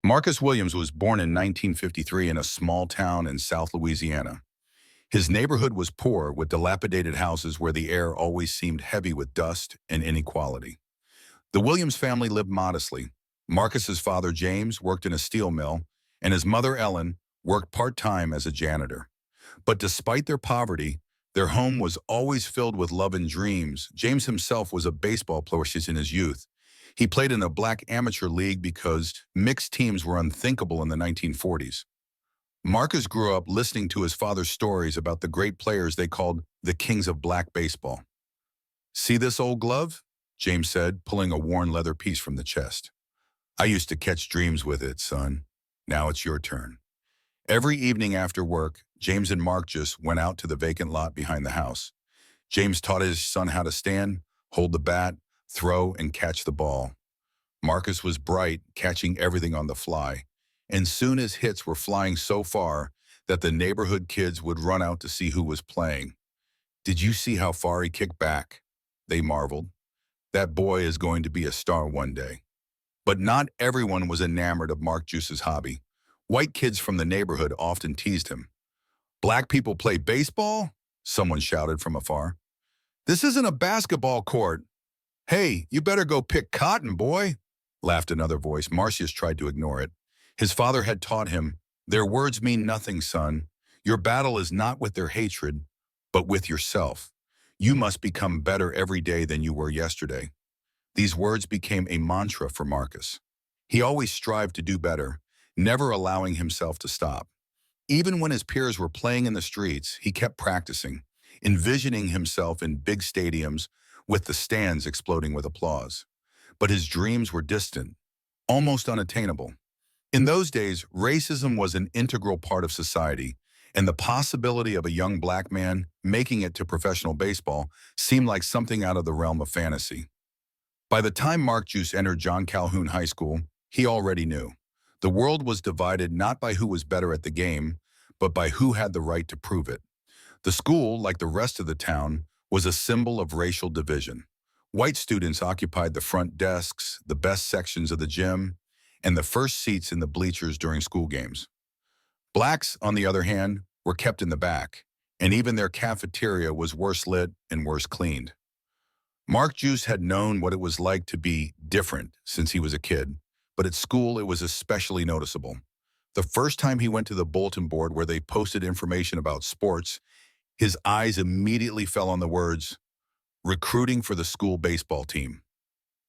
Marcus Williams was born in 1953 in a small town in South Louisiana. His neighborhood was poor, with dilapidated houses where the air always seemed heavy with dust and inequality. The Williams family lived modestly. Marcus's father, James, worked in a steel mill, and his mother, Ellen, worked part-time as a janitor. But despite their poverty, their home was always filled with love and dreams. James himself was a baseball player in his youth. He played in a black amateur league because mixed teams were unthinkable in the 1940s. Marcus grew up listening to his father's stories about the great players they called the kings of black baseball. "See this old glove?" James said, pulling a worn leather piece from the chest. "I used to catch dreams with it, son. Now it's your turn." Every evening after work, James and Mark just went out to the vacant lot behind the house. James taught his son how to stand, hold the bat, throw, and catch the ball. Marcus was bright, catching everything on the fly, and soon his hits were flying so far that the neighborhood kids would run out to see who was playing. "Did you see how far he kicked back?" they marveled. "That boy is going to be a star one day." But not everyone was enamored of Mark Juice's hobby. White kids from the neighborhood often teased him. "Black people play baseball?" someone shouted from afar. "This isn't a basketball court." "Hey, you better go pick cotton, boy," laughed another voice. Marcius tried to ignore it. His father had taught him, "Their words mean nothing, son. Your battle is not with their hatred, but with yourself. You must become better every day than you were yesterday." These words became a mantra for Marcus. He always strived to do better, never allowing himself to stop. Even when his peers were playing in the streets, he kept practicing, envisioning himself in big stadiums with the stands exploding with applause. But his dreams were distant, almost unattainable. In those days, racism was an integral part of society, and the possibility of a young black man making it to professional baseball seemed like something out of the realm of fantasy. By the time Mark Juice entered John Calhoun High School, he already knew. The world was divided not by who was better at the game, but by who had the right to prove it. The school, like the rest of the town, was a symbol of racial division. White students occupied the front desks, the best sections of the gym, and the first seats in the bleachers during school games. Blacks, on the other hand, were kept in the back, and even their cafeteria was worse lit and worse cleaned. Mark Juice had known what it was like to be different since he was a kid, but at school it was especially noticeable. The first time he went to the bulletin board where they posted information about sports, his eyes immediately fell on the words, "Recruiting for the school baseball team."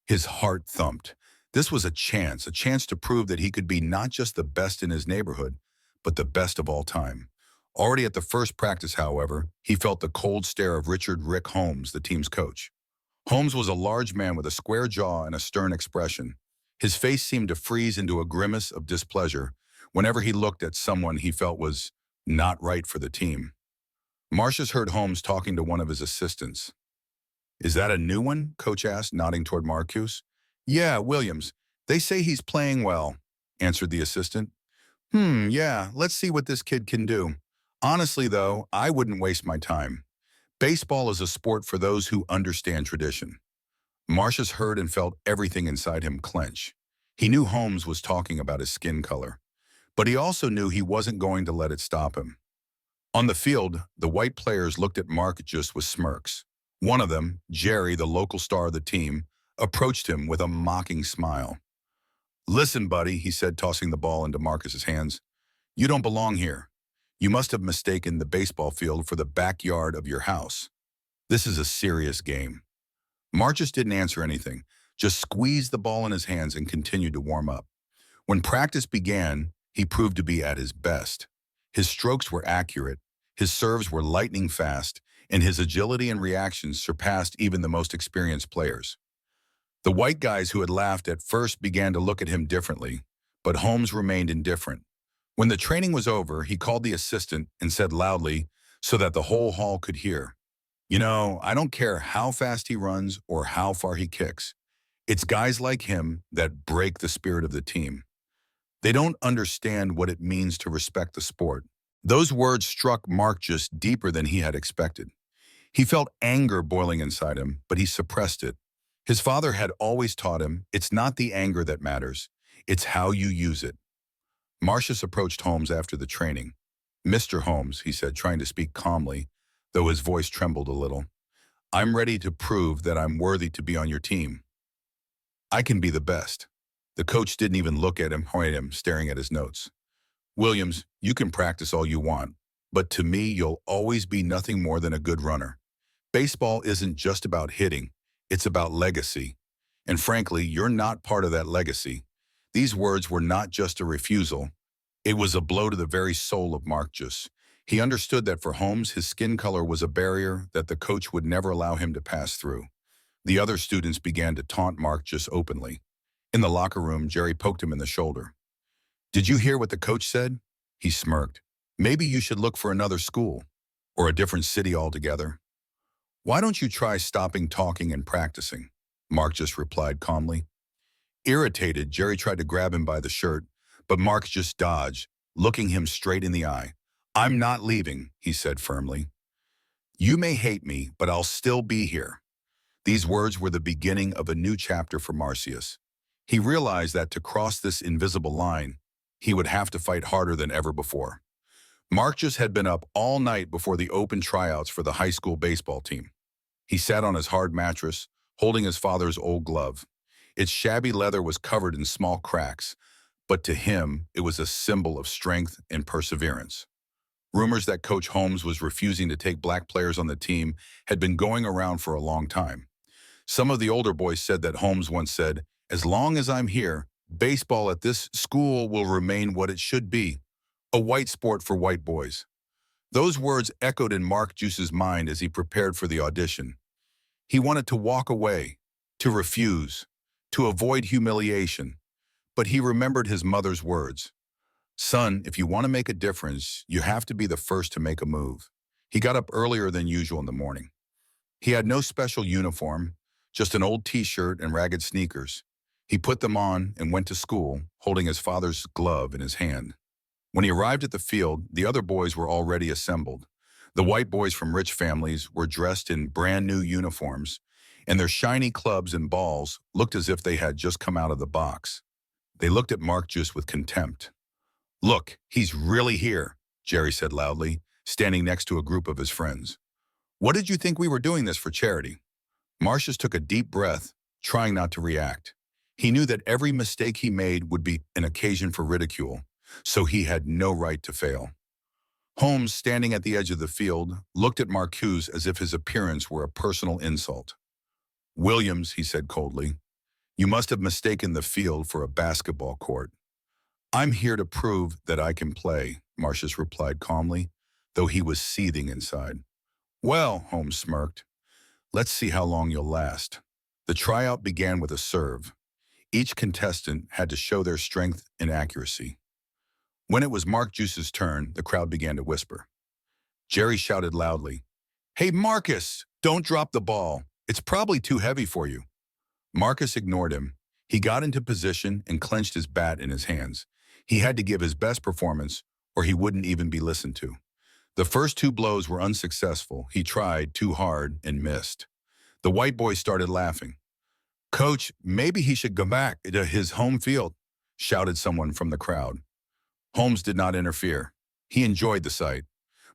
His heart thumped. This was a chance to prove that he could be not just the best in his neighborhood, but the best of all time. Already at the first practice, however, he felt the cold stare of Richard "Rick" Holmes, the team's coach. Holmes was a large man with a square jaw and a stern expression. His face seemed to freeze into a grimace of displeasure whenever he looked at someone he felt was not right for the team. Marcius heard Holmes talking to one of his assistants. "Is that a new one?" Coach asked, nodding toward Marcus. "Yeah, Williams. They say he's playing well," answered the assistant. Yeah, let's see what this kid can do. Honestly, though, I wouldn't waste my time. Baseball is a sport for those who understand tradition." Marcius heard and felt everything inside him clench. He knew Holmes was talking about his skin color, but he also knew he wasn't going to let it stop him. On the field, the white players looked at Marcus with smirks. One of them, Jerry, the local star of the team, approached him with a mocking smile. "Listen, buddy," he said, tossing the ball into Marcus's hands. "You don't belong here. You must have mistaken the baseball field for the backyard of your house. This is a serious game." Marcus didn't answer anything, just squeezed the ball in his hands and continued to warm up. When practice began, he proved to be at his best. His strokes were accurate, his serves were lightning fast, and his agility and reactions surpassed even the most experienced players. The white guys who had laughed at first began to look at him differently, but Holmes remained indifferent. When the training was over, he called the assistant and said loudly, so that the whole hall could hear, "You know, I don't care how fast he runs or how far he kicks. It's guys like him that break the spirit of the team. They don't understand what it means to respect the sport." Those words struck Mark just deeper than he had expected. He felt anger boiling inside him, but he suppressed it. His father had always taught him, it's not the anger that matters, it's how you use it. Marcius approached Holmes after the training. "Mr. Holmes," he said, trying to speak calmly, though his voice trembled a little. "I'm ready to prove that I'm worthy to be on your team. I can be the best." The coach didn't even look at him, staring at his notes. "Williams, you can practice all you want, but to me, you'll always be nothing more than a good runner. Baseball isn't just about hitting, it's about legacy. And frankly, you're not part of that legacy." These words were not just a refusal. It was a blow to the very soul of Marcus. He understood that for Holmes, his skin color was a barrier that the coach would never allow him to pass through. The other students began to taunt Marcus openly. In the locker room, Jerry poked him in the shoulder. "Did you hear what the coach said?" He smirked. "Maybe you should look for another school, or a different city altogether." "Why don't you try stopping talking and practicing?" Mark just replied calmly. Irritated, Jerry tried to grab him by the shirt, but Mark just dodged, looking him straight in the eye. "I'm not leaving," he said firmly. "You may hate me, but I'll still be here." These words were the beginning of a new chapter for Marcius. He realized that to cross this invisible line, he would have to fight harder than ever before. Marcus had been up all night before the open tryouts for the high school baseball team. He sat on his hard mattress, holding his father's old glove. Its shabby leather was covered in small cracks, but to him, it was a symbol of strength and perseverance. Rumors that Coach Holmes was refusing to take black players on the team had been going around for a long time. Some of the older boys said that Holmes once said, "As long as I'm here, baseball at this school will remain what it should be, a white sport for white boys." Those words echoed in Mark Juice's mind as he prepared for the audition. He wanted to walk away, to refuse, to avoid humiliation, but he remembered his mother's words. "Son, if you want to make a difference, you have to be the first to make a move." He got up earlier than usual in the morning. He had no special uniform, just an old t-shirt and ragged sneakers. He put them on and went to school, holding his father's glove in his hand. When he arrived at the field, the other boys were already assembled. The white boys from rich families were dressed in brand new uniforms, and their shiny clubs and balls looked as if they had just come out of the box. They looked at Mark just with contempt. "Look, he's really here," Jerry said loudly, standing next to a group of his friends. "What did you think we were doing this for charity?" Marcius took a deep breath, trying not to react. He knew that every mistake he made would be an occasion for ridicule, so he had no right to fail. Holmes, standing at the edge of the field, looked at Marcuse as if his appearance were a personal insult. "Williams," he said coldly, "you must have mistaken the field for a basketball court." "I'm here to prove that I can play," Marcius replied calmly, though he was seething inside. "Well," Holmes smirked, "let's see how long you'll last." The tryout began with a serve. Each contestant had to show their strength and accuracy. When it was Mark Juice's turn, the crowd began to whisper. Jerry shouted loudly, "Hey, Marcus, don't drop the ball. It's probably too heavy for you." Marcus ignored him. He got into position and clenched his bat in his hands. He had to give his best performance, or he wouldn't even be listened to. The first two blows were unsuccessful. He tried too hard and missed. The white boy started laughing. "Coach, maybe he should go back to his home field," shouted someone from the crowd. Holmes did not interfere. He enjoyed the sight.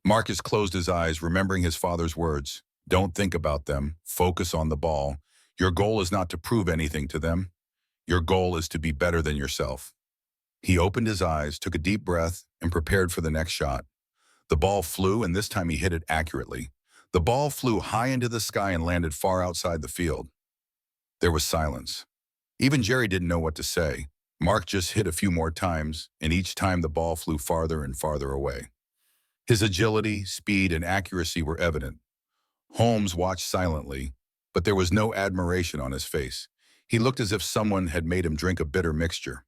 Marcus closed his eyes, remembering his father's words. "Don't think about them. Focus on the ball. Your goal is not to prove anything to them. Your goal is to be better than yourself." He opened his eyes, took a deep breath, and prepared for the next shot. The ball flew, and this time he hit it accurately. The ball flew high into the sky and landed far outside the field. There was silence. Even Jerry didn't know what to say. Mark just hit a few more times, and each time the ball flew farther and farther away. His agility, speed, and accuracy were evident. Holmes watched silently, but there was no admiration on his face. He looked as if someone had made him drink a bitter mixture.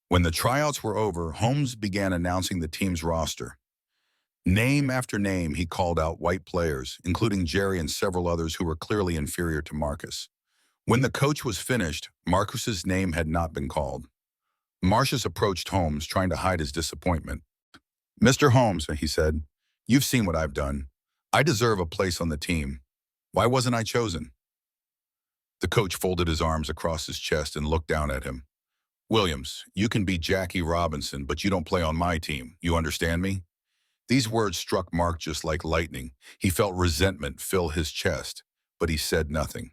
When the tryouts were over, Holmes began announcing the team's roster. Name after name, he called out white players, including Jerry and several others who were clearly inferior to Marcus. When the coach was finished, Marcus's name had not been called. Marcius approached Holmes, trying to hide his disappointment. "Mr. Holmes," he said, "you've seen what I've done. I deserve a place on the team. Why wasn't I chosen?" The coach folded his arms across his chest and looked down at him. Williams, you can be Jackie Robinson, but you don't play on my team. You understand me? These words struck Mark just like lightning. He felt resentment fill his chest, but he said nothing.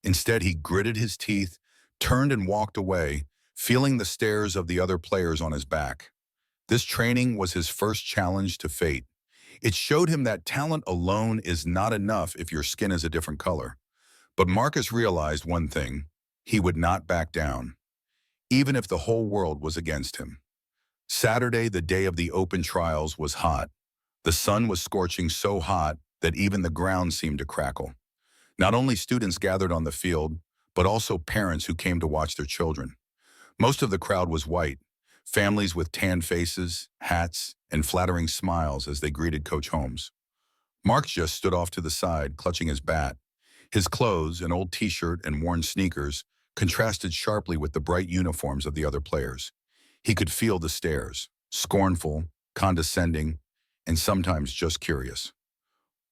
Instead, he gritted his teeth, turned and walked away, feeling the stares of the other players on his back. This training was his first challenge to fate. It showed him that talent alone is not enough if your skin is a different color. But Marcus realized one thing: he would not back down, even if the whole world was against him. Saturday, the day of the open trials, was hot. The sun was scorching so hot that even the ground seemed to crackle. Not only students gathered on the field, but also parents who came to watch their children. Most of the crowd was white, families with tan faces, hats, and flattering smiles as they greeted Coach Holmes. Mark just stood off to the side, clutching his bat. His clothes, an old t-shirt and worn sneakers, contrasted sharply with the bright uniforms of the other players. He could feel the stares, scornful, condescending, and sometimes just curious.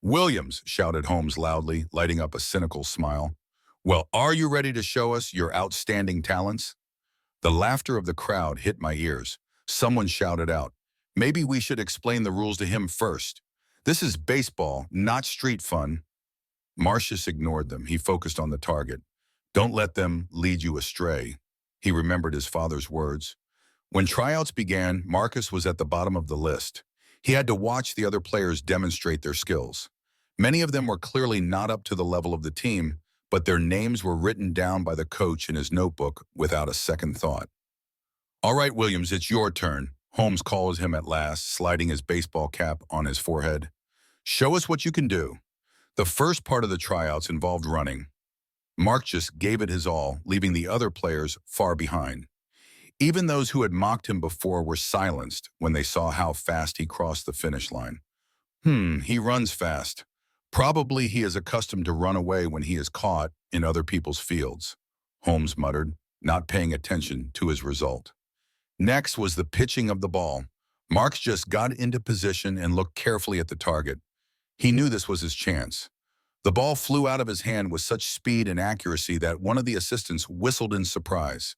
"Williams," shouted Holmes loudly, lighting up a cynical smile. "Well, are you ready to show us your outstanding talents?" The laughter of the crowd hit my ears. Someone shouted out, "Maybe we should explain the rules to him first. This is baseball, not street fun." Marcius ignored them. He focused on the target. "Don't let them lead you astray." He remembered his father's words. When tryouts began, Marcus was at the bottom of the list. He had to watch the other players demonstrate their skills. Many of them were clearly not up to the level of the team, but their names were written down by the coach in his notebook without a second thought. "All right, Williams, it's your turn," Holmes called him at last, sliding his baseball cap on his forehead. "Show us what you can do." The first part of the tryouts involved running. Mark just gave it his all, leaving the other players far behind. Even those who had mocked him before were silenced when they saw how fast he crossed the finish line. He runs fast. Probably he is accustomed to run away when he is caught in other people's fields," Holmes muttered, not paying attention to his result. Next was the pitching of the ball. Marks just got into position and looked carefully at the target. He knew this was his chance. The ball flew out of his hand with such speed and accuracy that one of the assistants whistled in surprise.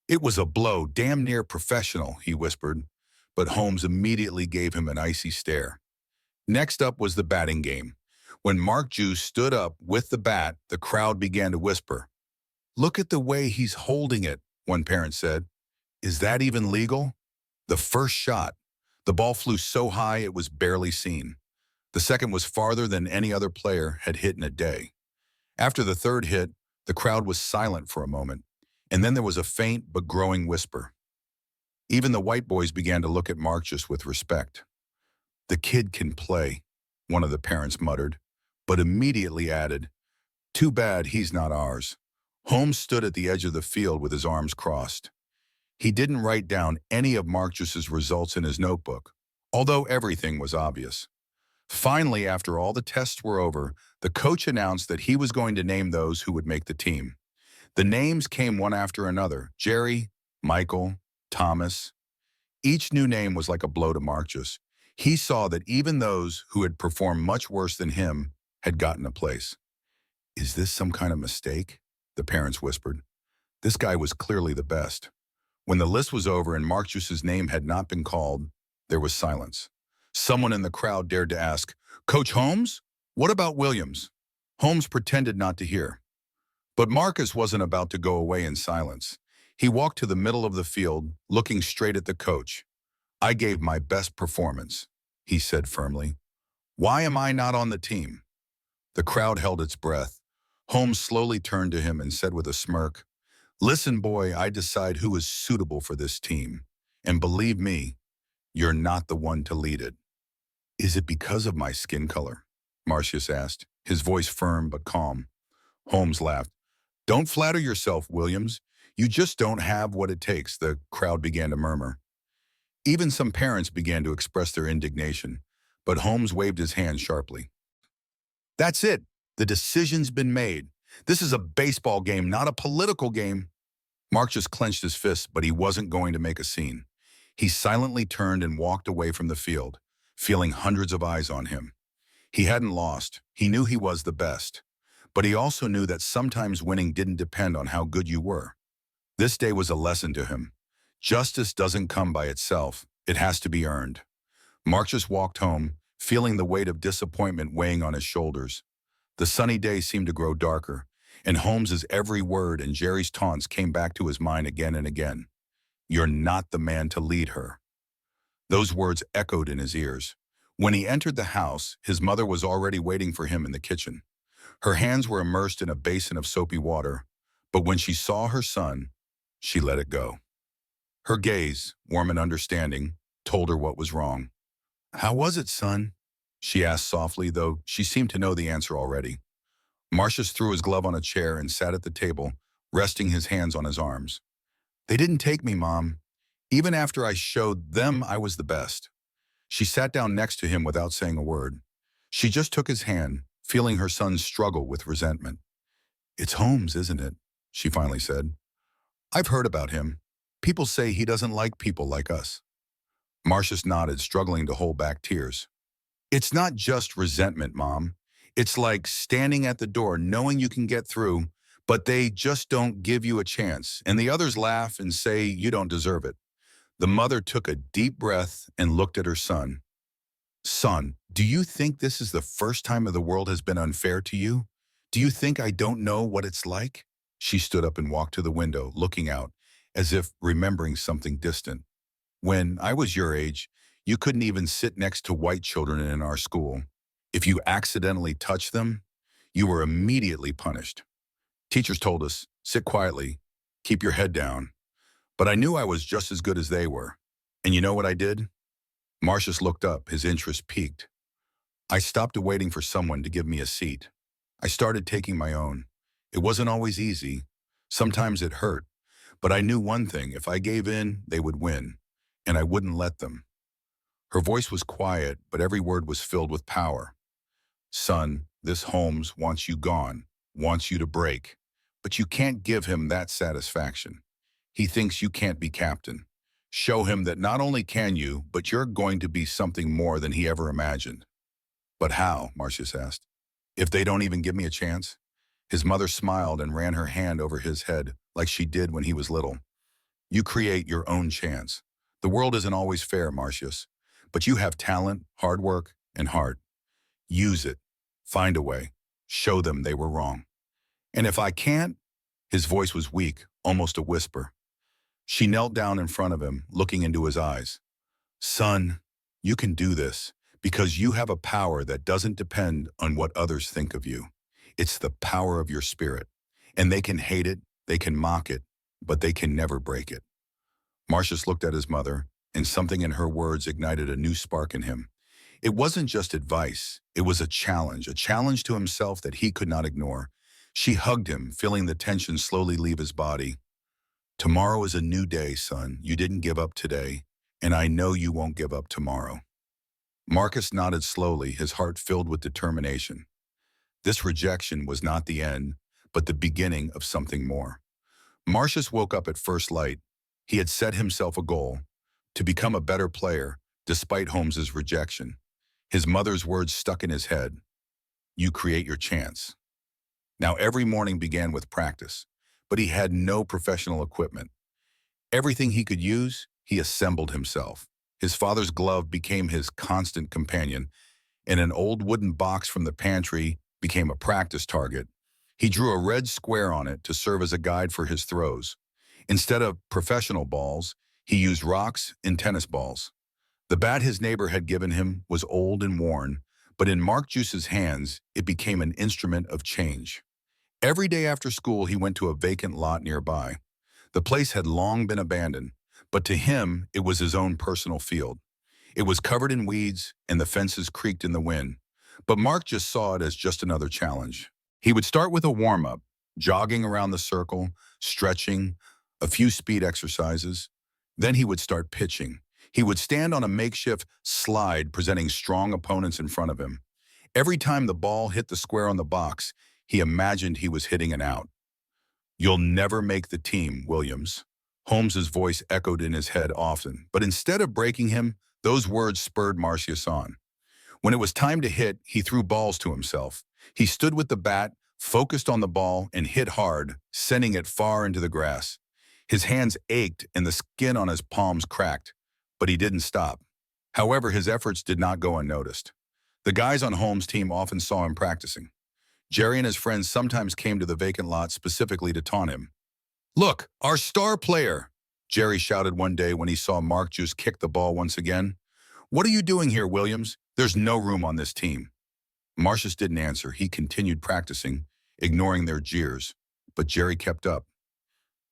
"It was a blow, damn near professional," he whispered, but Holmes immediately gave him an icy stare. Next up was the batting game. When Mark Juice stood up with the bat, the crowd began to whisper. "Look at the way he's holding it," one parent said. "Is that even legal?" The first shot. The ball flew so high it was barely seen. The second was farther than any other player had hit in a day. After the third hit, the crowd was silent for a moment, and then there was a faint but growing whisper. Even the white boys began to look at Marcus with respect. "The kid can play," one of the parents muttered, but immediately added, "Too bad he's not ours." Holmes stood at the edge of the field with his arms crossed. He didn't write down any of Marcus's results in his notebook, although everything was obvious. Finally, after all the tests were over, the coach announced that he was going to name those who would make the team. The names came one after another: Jerry, Michael, Thomas. Each new name was like a blow to Marcus. He saw that even those who had performed much worse than him had gotten a place. "Is this some kind of mistake?" the parents whispered. This guy was clearly the best. When the list was over and Marcus's name had not been called, there was silence. Someone in the crowd dared to ask, "Coach Holmes? What about Williams?" Holmes pretended not to hear. But Marcus wasn't about to go away in silence. He walked to the middle of the field, looking straight at the coach. "I gave my best performance," he said firmly. "Why am I not on the team?" The crowd held its breath. Holmes slowly turned to him and said with a smirk, "Listen, boy, I decide who is suitable for this team. And believe me, you're not the one to lead it." "Is it because of my skin color?" Marcius asked, his voice firm but calm. Holmes laughed. "Don't flatter yourself, Williams. You just don't have what it takes," the crowd began to murmur. Even some parents began to express their indignation, but Holmes waved his hand sharply. "That's it. The decision's been made. This is a baseball game, not a political game." Mark just clenched his fists, but he wasn't going to make a scene. He silently turned and walked away from the field, feeling hundreds of eyes on him. He hadn't lost. He knew he was the best. But he also knew that sometimes winning didn't depend on how good you were. This day was a lesson to him. Justice doesn't come by itself. It has to be earned. Marcus walked home, feeling the weight of disappointment weighing on his shoulders. The sunny day seemed to grow darker, and Holmes's every word and Jerry's taunts came back to his mind again and again. "You're not the man to lead her." Those words echoed in his ears. When he entered the house, his mother was already waiting for him in the kitchen. Her hands were immersed in a basin of soapy water, but when she saw her son, she let it go. Her gaze, warm and understanding, told her what was wrong. "How was it, son?" she asked softly, though she seemed to know the answer already. Marcius threw his glove on a chair and sat at the table, resting his hands on his arms. "They didn't take me, Mom. Even after I showed them I was the best." She sat down next to him without saying a word. She just took his hand, feeling her son's struggle with resentment. "It's Holmes, isn't it?" she finally said. "I've heard about him. People say he doesn't like people like us." Marcius nodded, struggling to hold back tears. "It's not just resentment, Mom. It's like standing at the door knowing you can get through, but they just don't give you a chance, and the others laugh and say you don't deserve it." The mother took a deep breath and looked at her son. "Son, do you think this is the first time the world has been unfair to you? Do you think I don't know what it's like?" She stood up and walked to the window, looking out, as if remembering something distant. "When I was your age, you couldn't even sit next to white children in our school. If you accidentally touched them, you were immediately punished. Teachers told us, sit quietly, keep your head down. But I knew I was just as good as they were. And you know what I did?" Marcius looked up, his interest piqued. "I stopped waiting for someone to give me a seat. I started taking my own. It wasn't always easy. Sometimes it hurt. But I knew one thing, if I gave in, they would win. And I wouldn't let them." Her voice was quiet, but every word was filled with power. "Son, this Holmes wants you gone, wants you to break. But you can't give him that satisfaction. He thinks you can't be captain. Show him that not only can you, but you're going to be something more than he ever imagined." "But how?" Marcius asked. "If they don't even give me a chance?" His mother smiled and ran her hand over his head like she did when he was little. "You create your own chance. The world isn't always fair, Marcius, but you have talent, hard work, and heart. Use it. Find a way. Show them they were wrong. And if I can't," his voice was weak, almost a whisper. She knelt down in front of him, looking into his eyes. "Son, you can do this because you have a power that doesn't depend on what others think of you. It's the power of your spirit. And they can hate it, they can mock it, but they can never break it." Marcius looked at his mother, and something in her words ignited a new spark in him. It wasn't just advice, it was a challenge to himself that he could not ignore. She hugged him, feeling the tension slowly leave his body. "Tomorrow is a new day, son. You didn't give up today, and I know you won't give up tomorrow." Marcus nodded slowly, his heart filled with determination. This rejection was not the end, but the beginning of something more. Marcius woke up at first light. He had set himself a goal, to become a better player, despite Holmes's rejection. His mother's words stuck in his head. "You create your chance." Now every morning began with practice, but he had no professional equipment. Everything he could use, he assembled himself. His father's glove became his constant companion, and an old wooden box from the pantry became a practice target. He drew a red square on it to serve as a guide for his throws. Instead of professional balls, he used rocks and tennis balls. The bat his neighbor had given him was old and worn, but in Mark Juice's hands, it became an instrument of change. Every day after school, he went to a vacant lot nearby. The place had long been abandoned, but to him, it was his own personal field. It was covered in weeds, and the fences creaked in the wind. But Mark just saw it as just another challenge. He would start with a warm-up, jogging around the circle, stretching, a few speed exercises. Then he would start pitching. He would stand on a makeshift slide, presenting strong opponents in front of him. Every time the ball hit the square on the box, he imagined he was hitting an out. "You'll never make the team, Williams." Holmes's voice echoed in his head often, but instead of breaking him, those words spurred Marcius on. When it was time to hit, he threw balls to himself. He stood with the bat, focused on the ball, and hit hard, sending it far into the grass. His hands ached and the skin on his palms cracked, but he didn't stop. However, his efforts did not go unnoticed. The guys on Holmes' team often saw him practicing. Jerry and his friends sometimes came to the vacant lot specifically to taunt him. "Look, our star player!" Jerry shouted one day when he saw Mark just kick the ball once again. "What are you doing here, Williams? There's no room on this team." Marcius didn't answer. He continued practicing, ignoring their jeers. But Jerry kept up.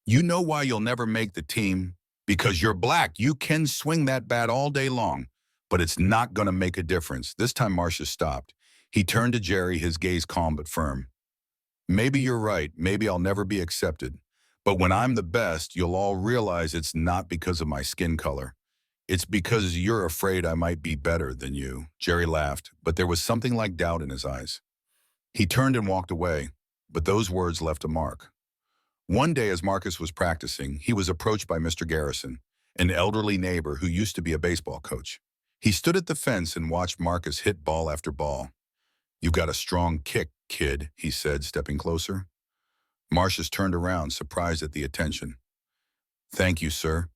"You know why you'll never make the team? Because you're black. You can swing that bat all day long, but it's not going to make a difference." This time Marcius stopped. He turned to Jerry, his gaze calm but firm. "Maybe you're right. Maybe I'll never be accepted. But when I'm the best, you'll all realize it's not because of my skin color. It's because you're afraid I might be better than you." Jerry laughed, but there was something like doubt in his eyes. He turned and walked away, but those words left a mark. One day as Marcus was practicing, he was approached by Mr. Garrison, an elderly neighbor who used to be a baseball coach. He stood at the fence and watched Marcus hit ball after ball. "You've got a strong kick, kid," he said, stepping closer. Marcius turned around, surprised at the attention. "Thank you, sir."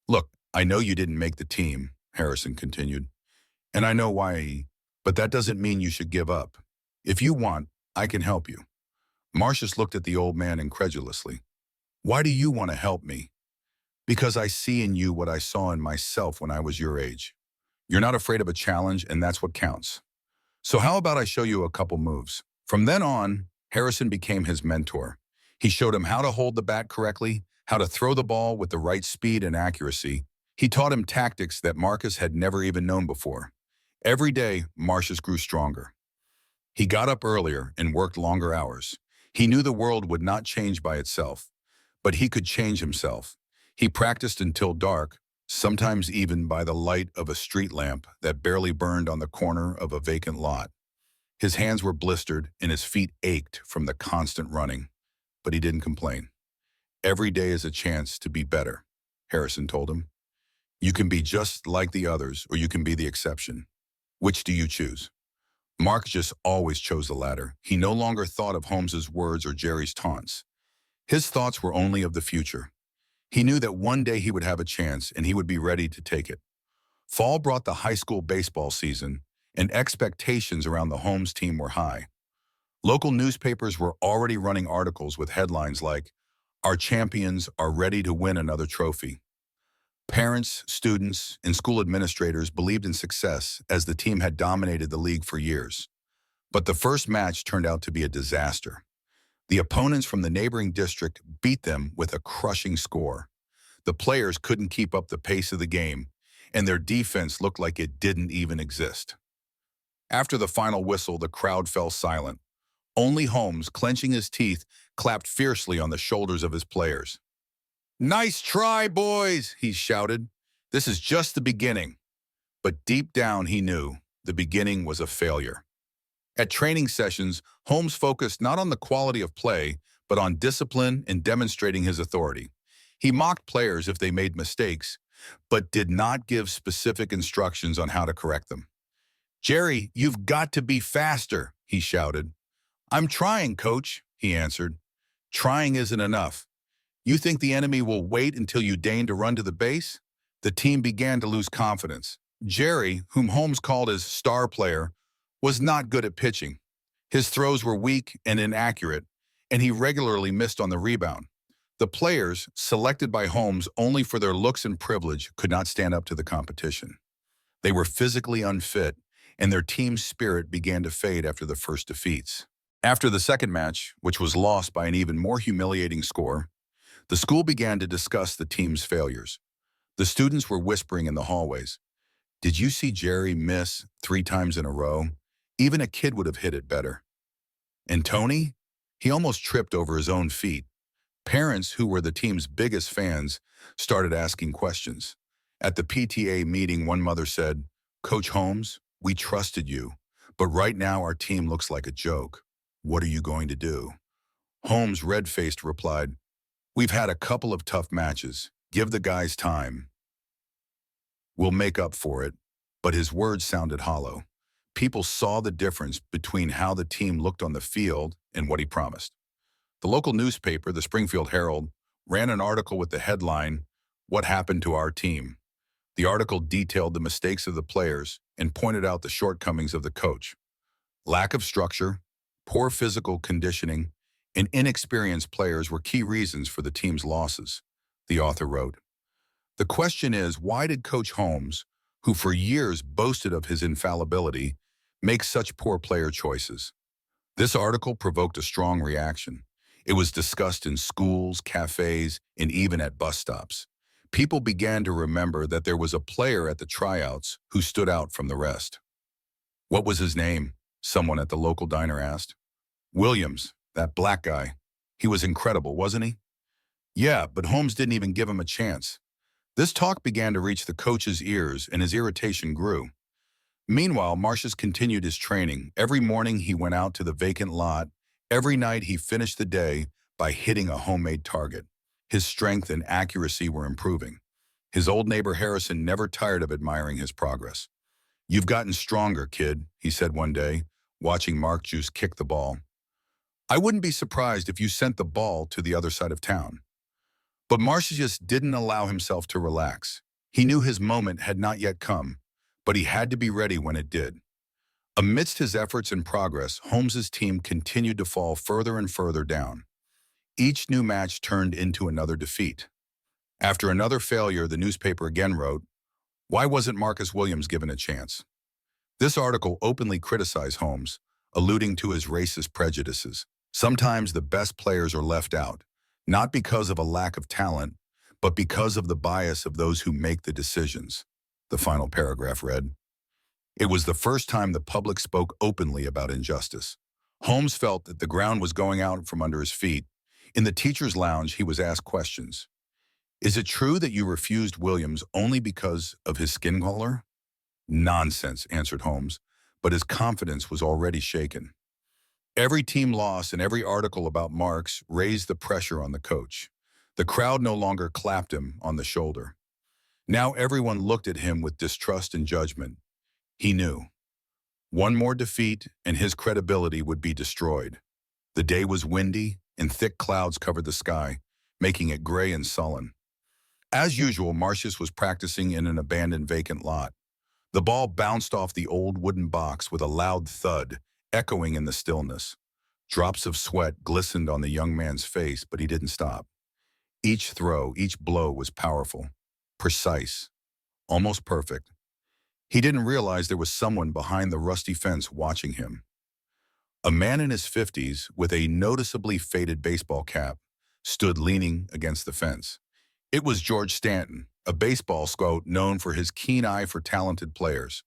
"Look, I know you didn't make the team," Harrison continued, "and I know why, but that doesn't mean you should give up. If you want, I can help you." Marcius looked at the old man incredulously. "Why do you want to help me?" "Because I see in you what I saw in myself when I was your age. You're not afraid of a challenge, and that's what counts. So how about I show you a couple moves?" From then on, Harrison became his mentor. He showed him how to hold the bat correctly, how to throw the ball with the right speed and accuracy. He taught him tactics that Marcus had never even known before. Every day, Marcius grew stronger. He got up earlier and worked longer hours. He knew the world would not change by itself, but he could change himself. He practiced until dark, sometimes even by the light of a street lamp that barely burned on the corner of a vacant lot. His hands were blistered and his feet ached from the constant running, but he didn't complain. "Every day is a chance to be better," Harrison told him. "You can be just like the others, or you can be the exception. Which do you choose?" Mark just always chose the latter. He no longer thought of Holmes's words or Jerry's taunts. His thoughts were only of the future. He knew that one day he would have a chance and he would be ready to take it. Fall brought the high school baseball season, and expectations around the Holmes team were high. Local newspapers were already running articles with headlines like, "Our champions are ready to win another trophy." Parents, students, and school administrators believed in success as the team had dominated the league for years. But the first match turned out to be a disaster. The opponents from the neighboring district beat them with a crushing score. The players couldn't keep up the pace of the game, and their defense looked like it didn't even exist. After the final whistle, the crowd fell silent. Only Holmes, clenching his teeth, clapped fiercely on the shoulders of his players. "Nice try, boys," he shouted. "This is just the beginning." But deep down he knew the beginning was a failure. At training sessions, Holmes focused not on the quality of play, but on discipline and demonstrating his authority. He mocked players if they made mistakes, but did not give specific instructions on how to correct them. "Jerry, you've got to be faster," he shouted. "I'm trying, coach," he answered. "Trying isn't enough. You think the enemy will wait until you deign to run to the base?" The team began to lose confidence. Jerry, whom Holmes called his star player, was not good at pitching. His throws were weak and inaccurate, and he regularly missed on the rebound. The players, selected by Holmes only for their looks and privilege, could not stand up to the competition. They were physically unfit, and their team's spirit began to fade after the first defeats. After the second match, which was lost by an even more humiliating score, the school began to discuss the team's failures. The students were whispering in the hallways. "Did you see Jerry miss 3 times in a row? Even a kid would have hit it better. And Tony? He almost tripped over his own feet." Parents, who were the team's biggest fans, started asking questions. At the PTA meeting, one mother said, "Coach Holmes, we trusted you, but right now our team looks like a joke. What are you going to do?" Holmes, red-faced, replied, "We've had a couple of tough matches. Give the guys time. We'll make up for it." But his words sounded hollow. People saw the difference between how the team looked on the field and what he promised. The local newspaper, the Springfield Herald, ran an article with the headline, "What Happened to Our Team?" The article detailed the mistakes of the players and pointed out the shortcomings of the coach. Lack of structure, poor physical conditioning, and inexperienced players were key reasons for the team's losses, the author wrote. The question is, why did Coach Holmes, who for years boasted of his infallibility, make such poor player choices? This article provoked a strong reaction. It was discussed in schools, cafes, and even at bus stops. People began to remember that there was a player at the tryouts who stood out from the rest. What was his name? Someone at the local diner asked. Williams, that black guy. He was incredible, wasn't he? Yeah, but Holmes didn't even give him a chance. This talk began to reach the coach's ears, and his irritation grew. Meanwhile, Marcius continued his training. Every morning he went out to the vacant lot. Every night he finished the day by hitting a homemade target. His strength and accuracy were improving. His old neighbor Harrison never tired of admiring his progress. You've gotten stronger, kid, he said one day, watching Mark Juice kick the ball. I wouldn't be surprised if you sent the ball to the other side of town. But Marcius didn't allow himself to relax. He knew his moment had not yet come, but he had to be ready when it did. Amidst his efforts and progress, Holmes's team continued to fall further and further down. Each new match turned into another defeat. After another failure, the newspaper again wrote, "Why wasn't Marcus Williams given a chance?" This article openly criticized Holmes, alluding to his racist prejudices. Sometimes the best players are left out, not because of a lack of talent, but because of the bias of those who make the decisions. The final paragraph read, "It was the first time the public spoke openly about injustice." Holmes felt that the ground was going out from under his feet. In the teacher's lounge, he was asked questions. Is it true that you refused Williams only because of his skin color? Nonsense, answered Holmes, but his confidence was already shaken. Every team loss and every article about Marks raised the pressure on the coach. The crowd no longer clapped him on the shoulder. Now everyone looked at him with distrust and judgment. He knew. One more defeat and his credibility would be destroyed. The day was windy and thick clouds covered the sky, making it gray and sullen. As usual, Marcius was practicing in an abandoned vacant lot. The ball bounced off the old wooden box with a loud thud, echoing in the stillness. Drops of sweat glistened on the young man's face, but he didn't stop. Each throw, each blow was powerful, precise, almost perfect. He didn't realize there was someone behind the rusty fence watching him. A man in his 50s with a noticeably faded baseball cap stood leaning against the fence. It was George Stanton, a baseball scout known for his keen eye for talented players.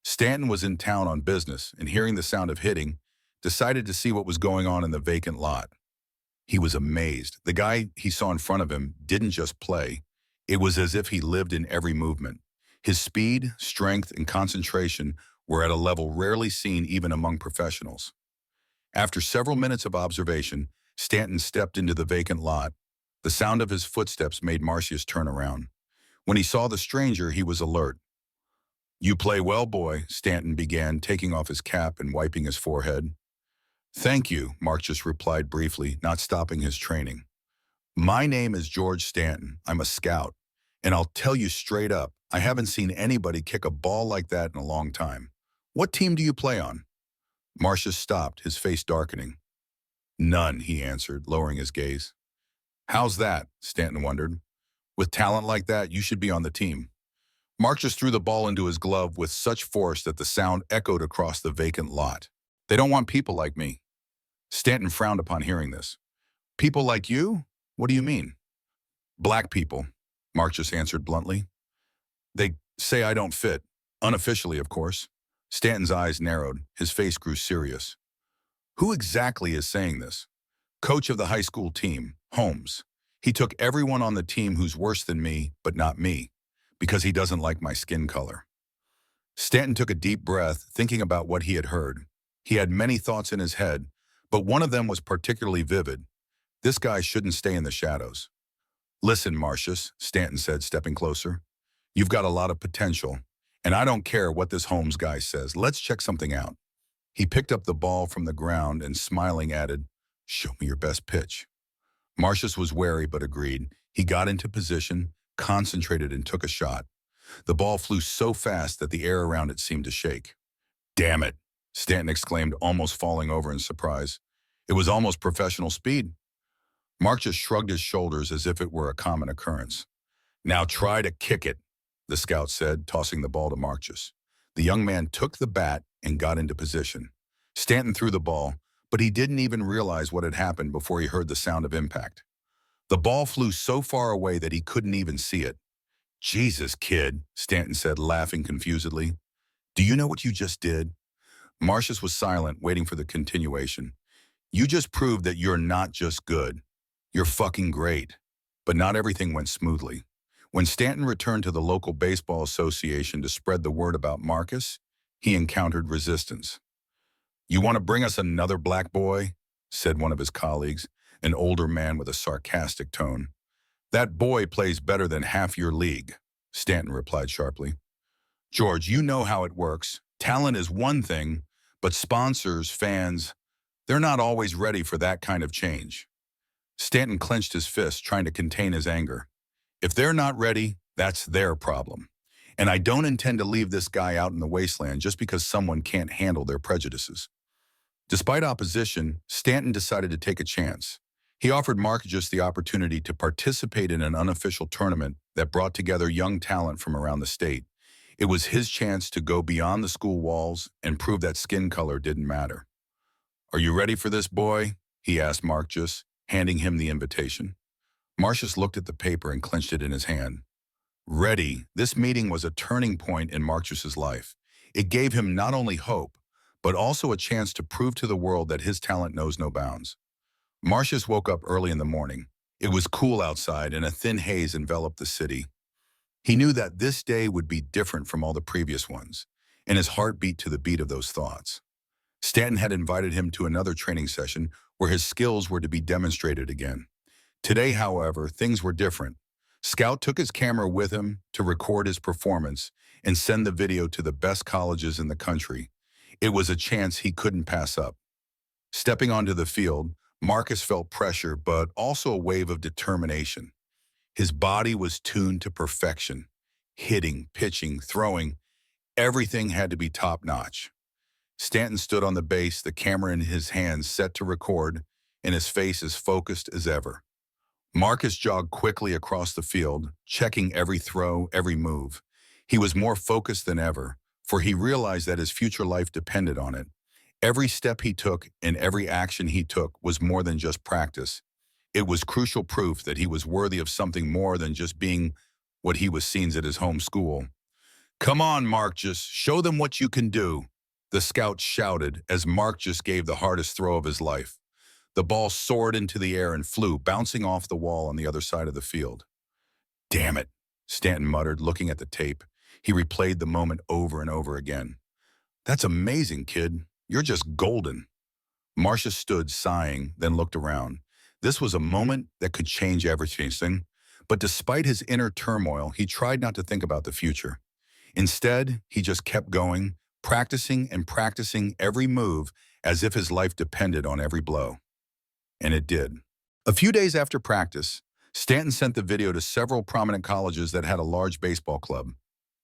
Stanton was in town on business and, hearing the sound of hitting, decided to see what was going on in the vacant lot. He was amazed. The guy he saw in front of him didn't just play. It was as if he lived in every movement. His speed, strength, and concentration were at a level rarely seen even among professionals. After several minutes of observation, Stanton stepped into the vacant lot. The sound of his footsteps made Marcius turn around. When he saw the stranger, he was alert. "You play well, boy," Stanton began, taking off his cap and wiping his forehead. "Thank you," Marcius replied briefly, not stopping his training. "My name is George Stanton. I'm a scout. And I'll tell you straight up, I haven't seen anybody kick a ball like that in a long time. What team do you play on?" Marcius stopped, his face darkening. "None," he answered, lowering his gaze. "How's that?" Stanton wondered. "With talent like that, you should be on the team." Marcius threw the ball into his glove with such force that the sound echoed across the vacant lot. "They don't want people like me." Stanton frowned upon hearing this. "People like you? What do you mean?" "Black people," Marcius answered bluntly. "They say I don't fit. Unofficially, of course." Stanton's eyes narrowed. His face grew serious. "Who exactly is saying this?" "Coach of the high school team, Holmes. He took everyone on the team who's worse than me, but not me, because he doesn't like my skin color." Stanton took a deep breath, thinking about what he had heard. He had many thoughts in his head, but one of them was particularly vivid. This guy shouldn't stay in the shadows. "Listen, Marcius," Stanton said, stepping closer. "You've got a lot of potential, and I don't care what this Holmes guy says. Let's check something out." He picked up the ball from the ground and, smiling, added, "Show me your best pitch." Marcius was wary but agreed. He got into position, concentrated, and took a shot. The ball flew so fast that the air around it seemed to shake. "Damn it," Stanton exclaimed, almost falling over in surprise. It was almost professional speed. Mark just shrugged his shoulders as if it were a common occurrence. "Now try to kick it," the scout said, tossing the ball to Marcius. The young man took the bat and got into position. Stanton threw the ball, but he didn't even realize what had happened before he heard the sound of impact. The ball flew so far away that he couldn't even see it. "Jesus, kid," Stanton said, laughing confusedly. "Do you know what you just did?" Marcius was silent, waiting for the continuation. "You just proved that you're not just good. You're fucking great." But not everything went smoothly. When Stanton returned to the local baseball association to spread the word about Marcus, he encountered resistance. "You want to bring us another black boy?" said one of his colleagues, an older man with a sarcastic tone. "That boy plays better than half your league," Stanton replied sharply. "George, you know how it works. Talent is one thing, but sponsors, fans, they're not always ready for that kind of change." Stanton clenched his fist, trying to contain his anger. "If they're not ready, that's their problem. And I don't intend to leave this guy out in the wasteland just because someone can't handle their prejudices." Despite opposition, Stanton decided to take a chance. He offered Marcus the opportunity to participate in an unofficial tournament that brought together young talent from around the state. It was his chance to go beyond the school walls and prove that skin color didn't matter. "Are you ready for this, boy?" he asked Marcus, handing him the invitation. Marcius looked at the paper and clenched it in his hand. Ready, this meeting was a turning point in Marcus's life. It gave him not only hope, but also a chance to prove to the world that his talent knows no bounds. Marcius woke up early in the morning. It was cool outside and a thin haze enveloped the city. He knew that this day would be different from all the previous ones, and his heart beat to the beat of those thoughts. Stanton had invited him to another training session where his skills were to be demonstrated again. Today, however, things were different. Scout took his camera with him to record his performance and send the video to the best colleges in the country. It was a chance he couldn't pass up. Stepping onto the field, Marcus felt pressure, but also a wave of determination. His body was tuned to perfection. Hitting, pitching, throwing, everything had to be top-notch. Stanton stood on the base, the camera in his hands set to record, and his face as focused as ever. Marcus jogged quickly across the field, checking every throw, every move. He was more focused than ever, for he realized that his future life depended on it. Every step he took and every action he took was more than just practice. It was crucial proof that he was worthy of something more than just being what he was seen at his home school. "Come on, Marcus, show them what you can do," the scout shouted as Marcus gave the hardest throw of his life. The ball soared into the air and flew, bouncing off the wall on the other side of the field. "Damn it," Stanton muttered, looking at the tape. He replayed the moment over and over again. "That's amazing, kid. You're just golden." Marcia stood, sighing, then looked around. This was a moment that could change everything, but despite his inner turmoil, he tried not to think about the future. Instead, he just kept going, practicing and practicing every move as if his life depended on every blow. And it did. A few days after practice, Stanton sent the video to several prominent colleges that had a large baseball club.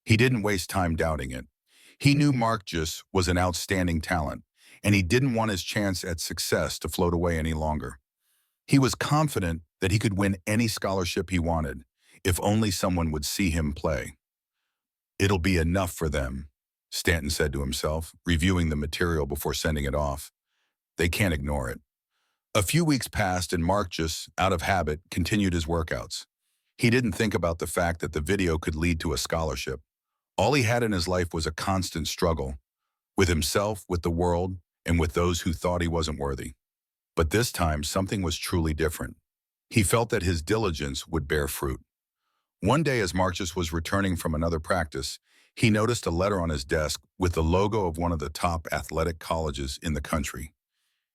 He didn't waste time doubting it. He knew Marcus was an outstanding talent, and he didn't want his chance at success to float away any longer. He was confident that he could win any scholarship he wanted, if only someone would see him play. "It'll be enough for them," Stanton said to himself, reviewing the material before sending it off. "They can't ignore it." A few weeks passed and Marcus, out of habit, continued his workouts. He didn't think about the fact that the video could lead to a scholarship. All he had in his life was a constant struggle, with himself, with the world, and with those who thought he wasn't worthy. But this time, something was truly different. He felt that his diligence would bear fruit. One day, as Marcus was returning from another practice, he noticed a letter on his desk with the logo of one of the top athletic colleges in the country.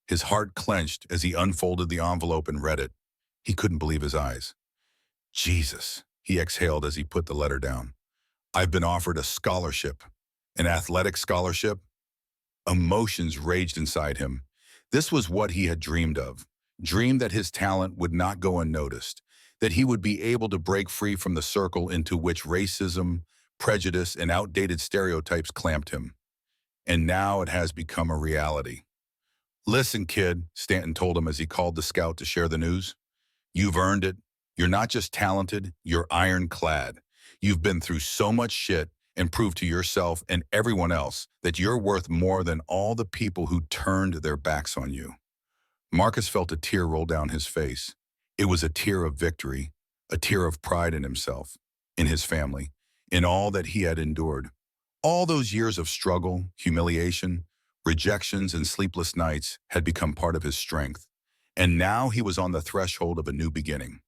His heart clenched as he unfolded the envelope and read it. He couldn't believe his eyes. "Jesus," he exhaled as he put the letter down. "I've been offered a scholarship, an athletic scholarship." Emotions raged inside him. This was what he had dreamed of. dreamed that his talent would not go unnoticed, that he would be able to break free from the circle into which racism, prejudice, and outdated stereotypes clamped him. And now it has become a reality. Listen, kid, Stanton told him as he called the scout to share the news. You've earned it. You're not just talented, you're ironclad. You've been through so much shit and proved to yourself and everyone else that you're worth more than all the people who turned their backs on you. Marcus felt a tear roll down his face. It was a tear of victory, a tear of pride in himself, in his family, in all that he had endured. All those years of struggle, humiliation, rejections, and sleepless nights had become part of his strength, and now he was on the threshold of a new beginning.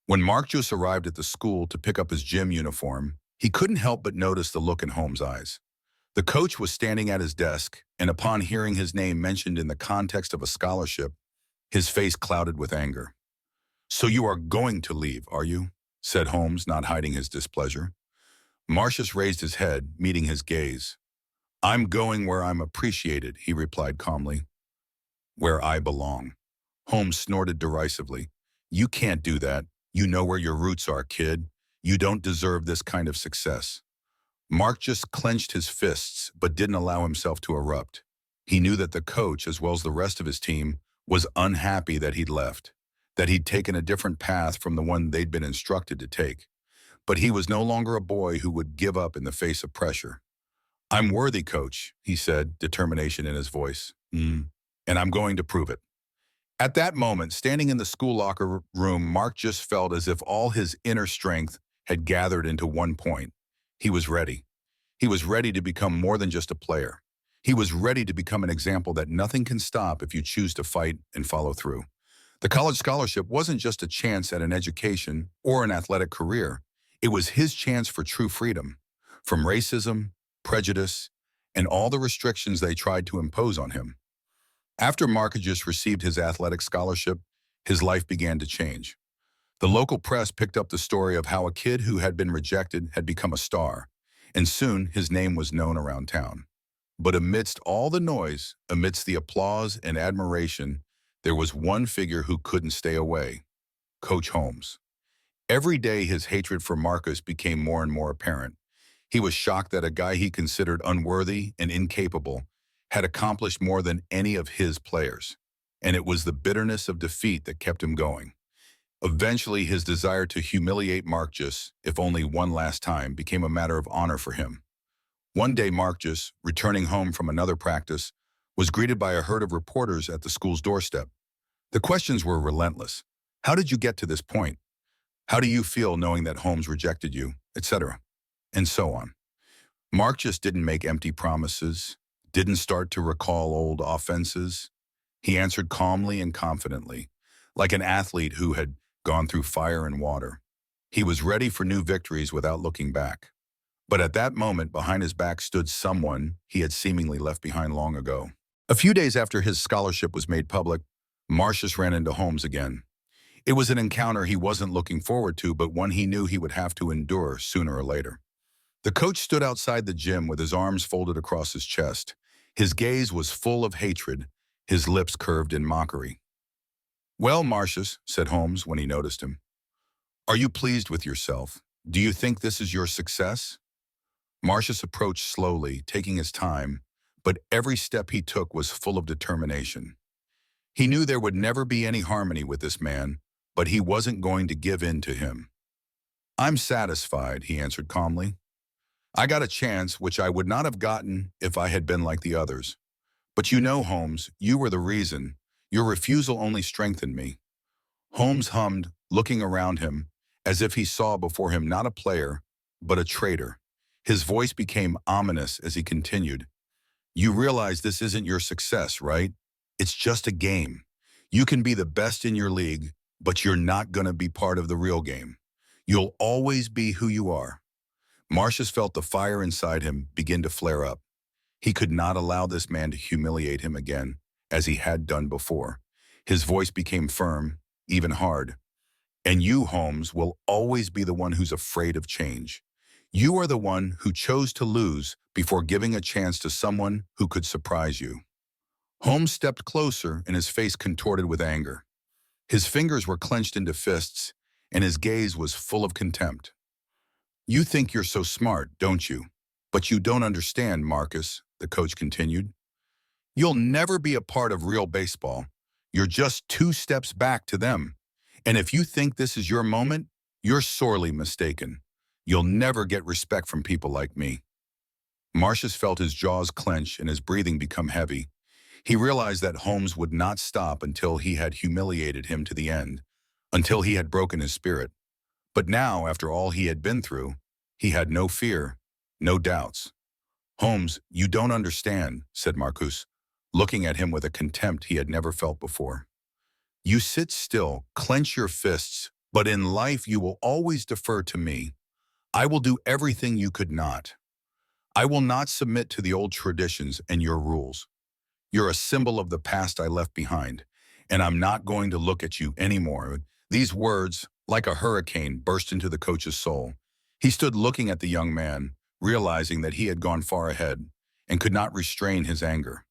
When Marcus arrived at the school to pick up his gym uniform, he couldn't help but notice the look in Holmes' eyes. The coach was standing at his desk, and upon hearing his name mentioned in the context of a scholarship, his face clouded with anger. "So you are going to leave, are you?" said Holmes, not hiding his displeasure. Marcus raised his head, meeting his gaze. "I'm going where I'm appreciated," he replied calmly. "Where I belong." Holmes snorted derisively. "You can't do that. You know where your roots are, kid. You don't deserve this kind of success." Mark just clenched his fists, but didn't allow himself to erupt. He knew that the coach, as well as the rest of his team, was unhappy that he'd left, that he'd taken a different path from the one they'd been instructed to take. But he was no longer a boy who would give up in the face of pressure. "I'm worthy, coach," he said, determination in his voice. And I'm going to prove it." At that moment, standing in the school locker room, Mark just felt as if all his inner strength had gathered into one point. He was ready. He was ready to become more than just a player. He was ready to become an example that nothing can stop if you choose to fight and follow through. The college scholarship wasn't just a chance at an education or an athletic career. It was his chance for true freedom from racism, prejudice, and all the restrictions they tried to impose on him. After Markagis received his athletic scholarship, his life began to change. The local press picked up the story of how a kid who had been rejected had become a star, and soon his name was known around town. But amidst all the noise, amidst the applause and admiration, there was one figure who couldn't stay away: Coach Holmes. Every day his hatred for Marcus became more and more apparent. He was shocked that a guy he considered unworthy and incapable had accomplished more than any of his players, and it was the bitterness of defeat that kept him going. Eventually, his desire to humiliate Marcus, if only one last time, became a matter of honor for him. One day, Marcus, returning home from another practice, was greeted by a herd of reporters at the school's doorstep. The questions were relentless. How did you get to this point? How do you feel knowing that Holmes rejected you, etc., and so on? Marcus didn't make empty promises, didn't start to recall old offenses. He answered calmly and confidently, like an athlete who had gone through fire and water. He was ready for new victories without looking back. But at that moment, behind his back stood someone he had seemingly left behind long ago. A few days after his scholarship was made public, Marcus ran into Holmes again. It was an encounter he wasn't looking forward to, but one he knew he would have to endure sooner or later. The coach stood outside the gym with his arms folded across his chest. His gaze was full of hatred, his lips curved in mockery. "Well, Marcus," said Holmes when he noticed him, "are you pleased with yourself? Do you think this is your success?" Marcus approached slowly, taking his time, but every step he took was full of determination. He knew there would never be any harmony with this man, but he wasn't going to give in to him. "I'm satisfied," he answered calmly. "I got a chance which I would not have gotten if I had been like the others. But you know, Holmes, you were the reason. Your refusal only strengthened me." Holmes hummed, looking around him, as if he saw before him not a player, but a traitor. His voice became ominous as he continued. "You realize this isn't your success, right? It's just a game. You can be the best in your league, but you're not going to be part of the real game. You'll always be who you are." Marcus felt the fire inside him begin to flare up. He could not allow this man to humiliate him again, as he had done before. His voice became firm, even hard. "And you, Holmes, will always be the one who's afraid of change. You are the one who chose to lose before giving a chance to someone who could surprise you." Holmes stepped closer and his face contorted with anger. His fingers were clenched into fists, and his gaze was full of contempt. "You think you're so smart, don't you? But you don't understand, Marcus," the coach continued. "You'll never be a part of real baseball. You're just 2 steps back to them. And if you think this is your moment, you're sorely mistaken. You'll never get respect from people like me." Marcus felt his jaws clench and his breathing become heavy. He realized that Holmes would not stop until he had humiliated him to the end, until he had broken his spirit. But now, after all he had been through, he had no fear, no doubts. "Holmes, you don't understand," said Marcus, looking at him with a contempt he had never felt before. "You sit still, clench your fists, but in life you will always defer to me. I will do everything you could not. I will not submit to the old traditions and your rules. You're a symbol of the past I left behind, and I'm not going to look at you anymore." These words, like a hurricane, burst into the coach's soul. He stood looking at the young man, realizing that he had gone far ahead and could not restrain his anger.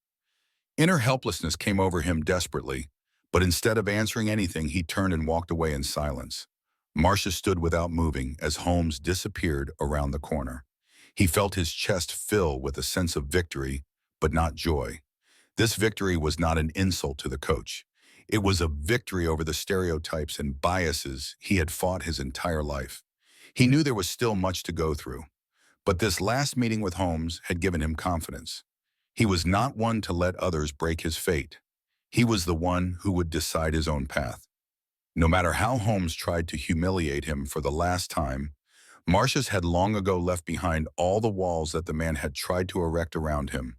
Inner helplessness came over him desperately, but instead of answering anything, he turned and walked away in silence. Marcia stood without moving as Holmes disappeared around the corner. He felt his chest fill with a sense of victory, but not joy. This victory was not an insult to the coach. It was a victory over the stereotypes and biases he had fought his entire life. He knew there was still much to go through, but this last meeting with Holmes had given him confidence. He was not one to let others break his fate. He was the one who would decide his own path. No matter how Holmes tried to humiliate him for the last time, Marcius had long ago left behind all the walls that the man had tried to erect around him.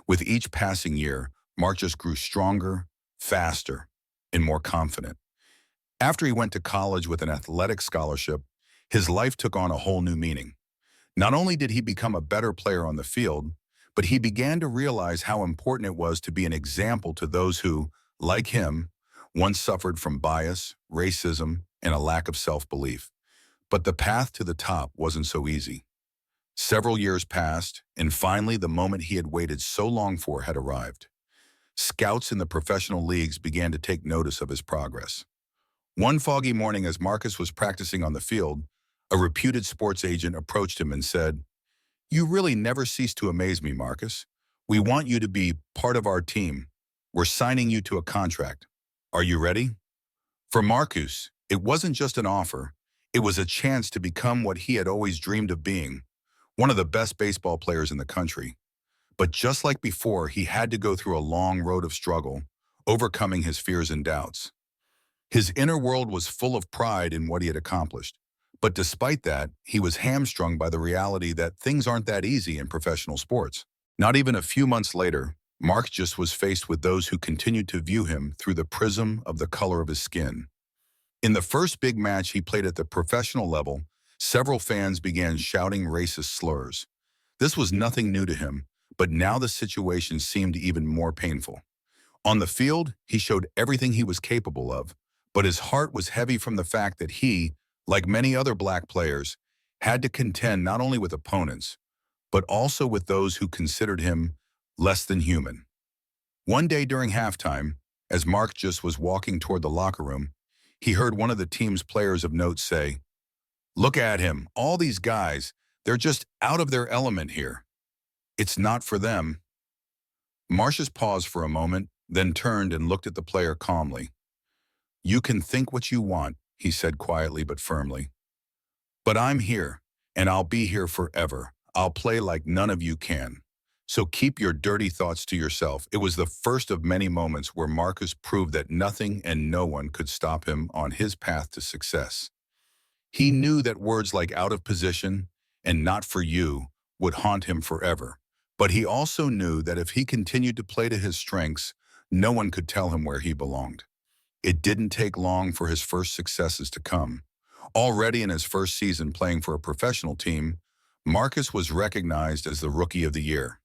With each passing year, Marcius grew stronger, faster, and more confident. After he went to college with an athletic scholarship, his life took on a whole new meaning. Not only did he become a better player on the field, but he began to realize how important it was to be an example to those who, like him, once suffered from bias, racism, and a lack of self-belief. But the path to the top wasn't so easy. Several years passed, and finally the moment he had waited so long for had arrived. Scouts in the professional leagues began to take notice of his progress. One foggy morning as Marcus was practicing on the field, a reputed sports agent approached him and said, "You really never cease to amaze me, Marcus. We want you to be part of our team. We're signing you to a contract. Are you ready?" For Marcus, it wasn't just an offer. It was a chance to become what he had always dreamed of being, one of the best baseball players in the country. But just like before, he had to go through a long road of struggle, overcoming his fears and doubts. His inner world was full of pride in what he had accomplished. But despite that, he was hamstrung by the reality that things aren't that easy in professional sports. Not even a few months later, Marcus was faced with those who continued to view him through the prism of the color of his skin. In the first big match he played at the professional level, several fans began shouting racist slurs. This was nothing new to him, but now the situation seemed even more painful. On the field, he showed everything he was capable of, but his heart was heavy from the fact that he, like many other black players, had to contend not only with opponents, but also with those who considered him less than human. One day during halftime, as Mark just was walking toward the locker room, he heard one of the team's players of note say, "Look at him, all these guys, they're just out of their element here. It's not for them." Marcius paused for a moment, then turned and looked at the player calmly. "You can think what you want," he said quietly but firmly. "But I'm here, and I'll be here forever. I'll play like none of you can. So keep your dirty thoughts to yourself." It was the first of many moments where Marcus proved that nothing and no one could stop him on his path to success. He knew that words like "out of position" and "not for you" would haunt him forever. But he also knew that if he continued to play to his strengths, no one could tell him where he belonged. It didn't take long for his first successes to come. Already in his first season playing for a professional team, Marcus was recognized as the Rookie of the Year.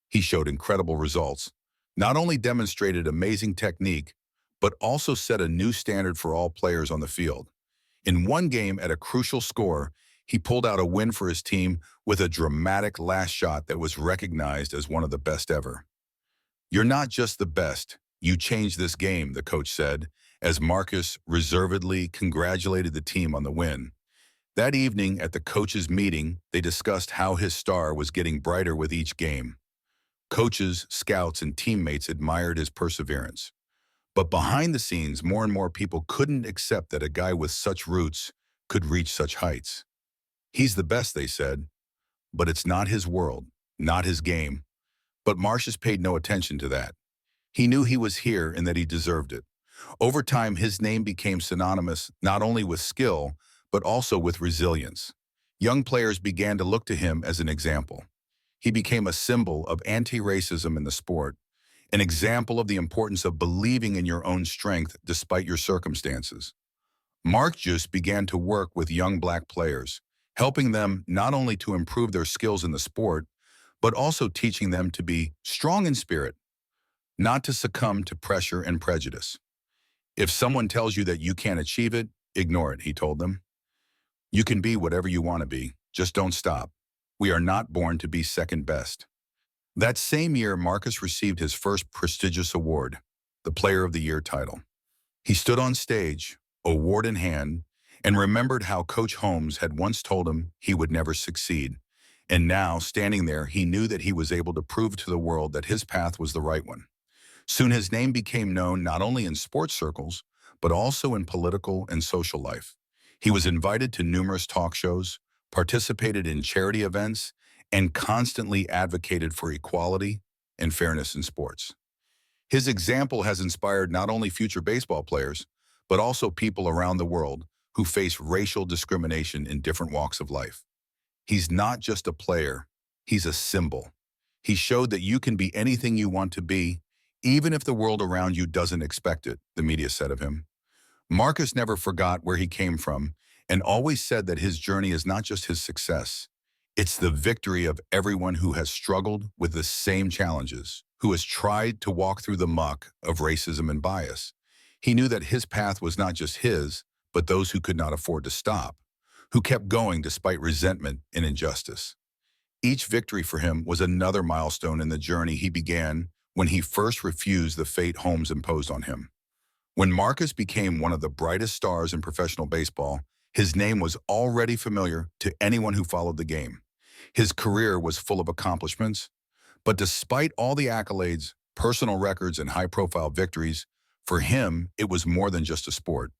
He showed incredible results, not only demonstrated amazing technique, but also set a new standard for all players on the field. In one game at a crucial score, he pulled out a win for his team with a dramatic last shot that was recognized as one of the best ever. "You're not just the best, you changed this game," the coach said, as Marcus reservedly congratulated the team on the win. That evening at the coaches' meeting, they discussed how his star was getting brighter with each game. Coaches, scouts, and teammates admired his perseverance. But behind the scenes, more and more people couldn't accept that a guy with such roots could reach such heights. He's the best, they said, but it's not his world, not his game. But Marcus paid no attention to that. He knew he was here and that he deserved it. Over time, his name became synonymous not only with skill, but also with resilience. Young players began to look to him as an example. He became a symbol of anti-racism in the sport, an example of the importance of believing in your own strength despite your circumstances. Marcus began to work with young black players, helping them not only to improve their skills in the sport, but also teaching them to be strong in spirit, not to succumb to pressure and prejudice. If someone tells you that you can't achieve it, ignore it, he told them. You can be whatever you want to be, just don't stop. We are not born to be second best. That same year, Marcus received his first prestigious award, the Player of the Year title. He stood on stage, award in hand, and remembered how Coach Holmes had once told him he would never succeed. And now, standing there, he knew that he was able to prove to the world that his path was the right one. Soon his name became known not only in sports circles, but also in political and social life. He was invited to numerous talk shows, participated in charity events, and constantly advocated for equality and fairness in sports. His example has inspired not only future baseball players, but also people around the world who face racial discrimination in different walks of life. He's not just a player, he's a symbol. He showed that you can be anything you want to be, even if the world around you doesn't expect it, the media said of him. Marcus never forgot where he came from and always said that his journey is not just his success. It's the victory of everyone who has struggled with the same challenges, who has tried to walk through the muck of racism and bias. He knew that his path was not just his, but those who could not afford to stop, who kept going despite resentment and injustice. Each victory for him was another milestone in the journey he began when he first refused the fate Holmes imposed on him. When Marcus became one of the brightest stars in professional baseball, his name was already familiar to anyone who followed the game. His career was full of accomplishments, but despite all the accolades, personal records, and high-profile victories, for him, it was more than just a sport.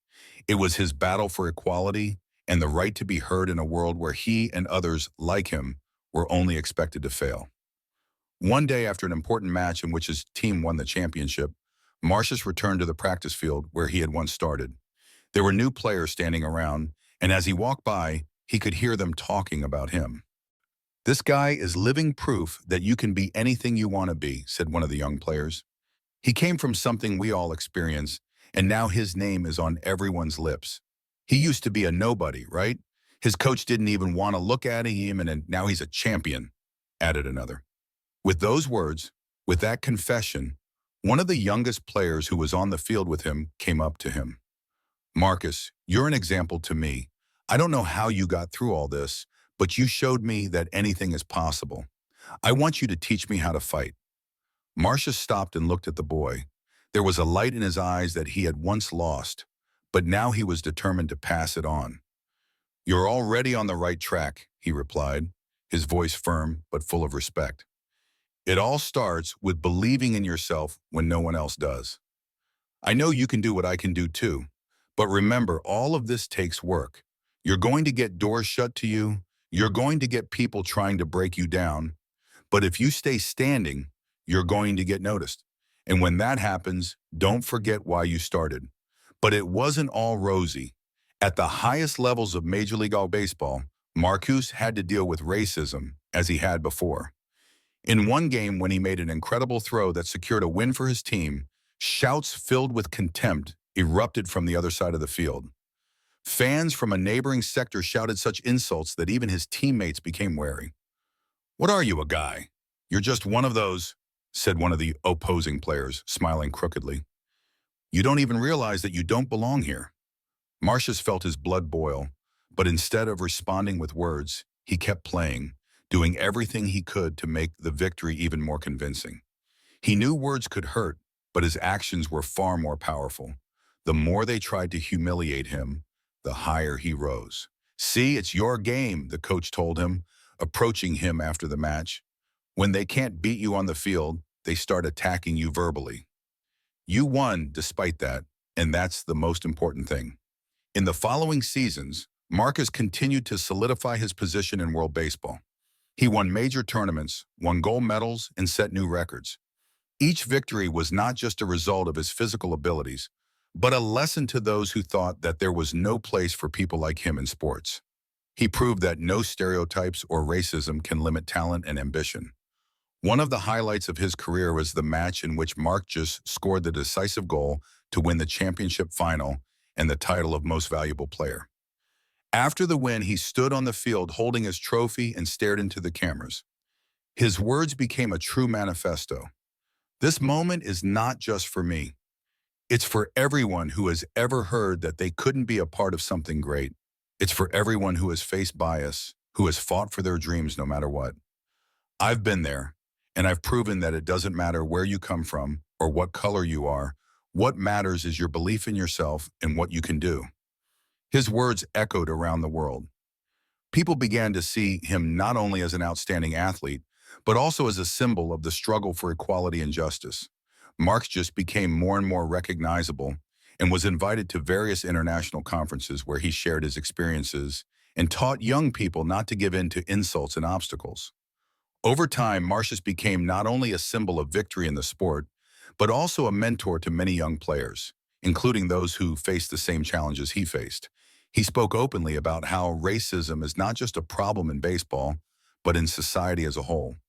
It was his battle for equality and the right to be heard in a world where he and others like him were only expected to fail. One day after an important match in which his team won the championship, Marcus returned to the practice field where he had once started. There were new players standing around, and as he walked by, he could hear them talking about him. "This guy is living proof that you can be anything you want to be," said one of the young players. "He came from something we all experience, and now his name is on everyone's lips. He used to be a nobody, right? His coach didn't even want to look at him, and now he's a champion," added another. With those words, with that confession, one of the youngest players who was on the field with him came up to him. "Marcus, you're an example to me. I don't know how you got through all this, but you showed me that anything is possible. I want you to teach me how to fight." Marcus stopped and looked at the boy. There was a light in his eyes that he had once lost, but now he was determined to pass it on. "You're already on the right track," he replied, his voice firm but full of respect. "It all starts with believing in yourself when no one else does. I know you can do what I can do too, but remember, all of this takes work. You're going to get doors shut to you. You're going to get people trying to break you down. But if you stay standing, you're going to get noticed. And when that happens, don't forget why you started." But it wasn't all rosy. At the highest levels of Major League Baseball, Marcus had to deal with racism as he had before. In one game, when he made an incredible throw that secured a win for his team, shouts filled with contempt erupted from the other side of the field. Fans from a neighboring sector shouted such insults that even his teammates became wary. "What are you, a guy? You're just one of those," said one of the opposing players, smiling crookedly. "You don't even realize that you don't belong here." Marcus felt his blood boil, but instead of responding with words, he kept playing, doing everything he could to make the victory even more convincing. He knew words could hurt, but his actions were far more powerful. The more they tried to humiliate him, the higher he rose. "See, it's your game," the coach told him, approaching him after the match. "When they can't beat you on the field, they start attacking you verbally. You won despite that, and that's the most important thing." In the following seasons, Marcus continued to solidify his position in world baseball. He won major tournaments, won gold medals, and set new records. Each victory was not just a result of his physical abilities, but a lesson to those who thought that there was no place for people like him in sports. He proved that no stereotypes or racism can limit talent and ambition. One of the highlights of his career was the match in which Marcus scored the decisive goal to win the championship final and the title of Most Valuable Player. After the win, he stood on the field holding his trophy and stared into the cameras. His words became a true manifesto. "This moment is not just for me. It's for everyone who has ever heard that they couldn't be a part of something great. It's for everyone who has faced bias, who has fought for their dreams no matter what. I've been there, and I've proven that it doesn't matter where you come from or what color you are. What matters is your belief in yourself and what you can do." His words echoed around the world. People began to see him not only as an outstanding athlete, but also as a symbol of the struggle for equality and justice. Marx just became more and more recognizable and was invited to various international conferences where he shared his experiences and taught young people not to give in to insults and obstacles. Over time, Marcius became not only a symbol of victory in the sport, but also a mentor to many young players, including those who faced the same challenges he faced. He spoke openly about how racism is not just a problem in baseball, but in society as a whole.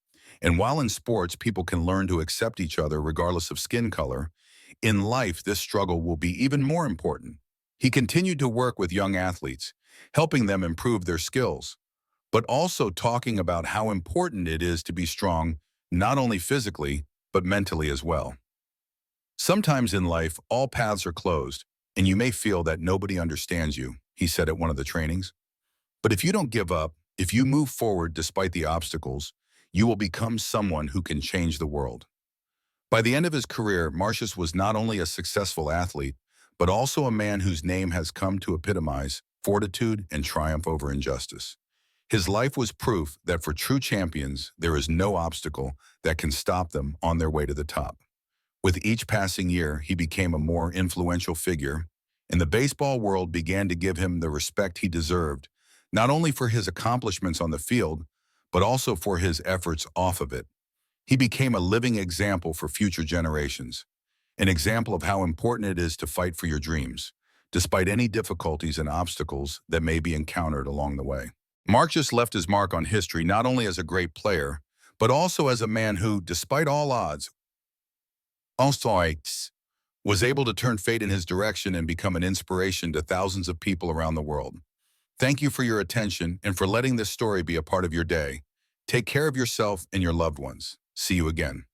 And while in sports, people can learn to accept each other regardless of skin color, in life, this struggle will be even more important. He continued to work with young athletes, helping them improve their skills, but also talking about how important it is to be strong, not only physically, but mentally as well. "Sometimes in life, all paths are closed, and you may feel that nobody understands you," he said at one of the trainings. "But if you don't give up, if you move forward despite the obstacles, you will become someone who can change the world." By the end of his career, Marcius was not only a successful athlete, but also a man whose name has come to epitomize fortitude and triumph over injustice. His life was proof that for true champions, there is no obstacle that can stop them on their way to the top. With each passing year, he became a more influential figure, and the baseball world began to give him the respect he deserved, not only for his accomplishments on the field, but also for his efforts off of it. He became a living example for future generations, an example of how important it is to fight for your dreams, despite any difficulties and obstacles that may be encountered along the way. Marcus left his mark on history not only as a great player, but also as a man who, despite all odds, was able to turn fate in his direction and become an inspiration to thousands of people around the world. Thank you for your attention and for letting this story be a part of your day. Take care of yourself and your loved ones. See you again.